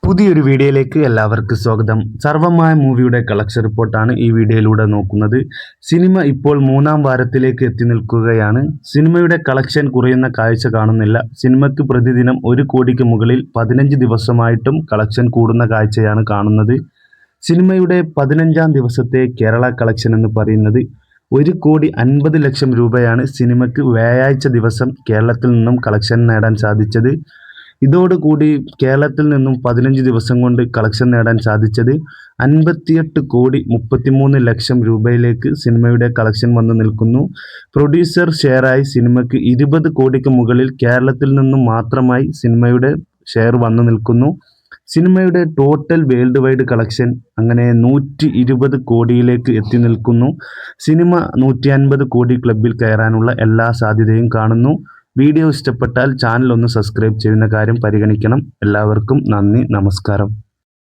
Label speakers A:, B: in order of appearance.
A: പുതിയൊരു വീഡിയോയിലേക്ക് എല്ലാവർക്കും സ്വാഗതം. സർവമായ മൂവിയുടെ കളക്ഷൻ റിപ്പോർട്ടാണ് ഈ വീഡിയോയിലൂടെ നോക്കുന്നത്. സിനിമ ഇപ്പോൾ മൂന്നാം വാരത്തിലേക്ക് എത്തി നിൽക്കുകയാണ്. സിനിമയുടെ കളക്ഷൻ കുറയുന്ന കാഴ്ച കാണുന്നില്ല. സിനിമയ്ക്ക് പ്രതിദിനം 1 കോടിക്ക് മുകളിൽ 15 ദിവസമായിട്ടും കളക്ഷൻ കൂടുന്ന കാഴ്ചയാണ് കാണുന്നത്. സിനിമയുടെ 15ാം ദിവസത്തെ കേരള കളക്ഷൻ എന്ന് പറയുന്നത് 1,50,00,000 രൂപയാണ് സിനിമയ്ക്ക് വ്യാഴാഴ്ച ദിവസം കേരളത്തിൽ നിന്നും കളക്ഷൻ നേടാൻ സാധിച്ചത്. ഇതോടുകൂടി കേരളത്തിൽ നിന്നും 15 ദിവസം കൊണ്ട് കളക്ഷൻ നേടാൻ സാധിച്ചത് 58,33,00,000 രൂപയിലേക്ക് സിനിമയുടെ കളക്ഷൻ വന്നു നിൽക്കുന്നു. പ്രൊഡ്യൂസർ ഷെയറായി സിനിമയ്ക്ക് 20 കോടിക്ക് മുകളിൽ കേരളത്തിൽ നിന്നും മാത്രമായി സിനിമയുടെ ഷെയർ വന്നു നിൽക്കുന്നു. സിനിമയുടെ ടോട്ടൽ വേൾഡ് വൈഡ് കളക്ഷൻ അങ്ങനെ 120 കോടിയിലേക്ക് എത്തി നിൽക്കുന്നു. സിനിമ 150 കോടി ക്ലബിൽ കയറാനുള്ള എല്ലാ സാധ്യതയും കാണുന്നു. വീഡിയോ ഇഷ്ടപ്പെട്ടാൽ ചാനൽ ഒന്ന് സബ്സ്ക്രൈബ് ചെയ്യുന്ന കാര്യം പരിഗണിക്കണം. എല്ലാവർക്കും നന്ദി, നമസ്കാരം.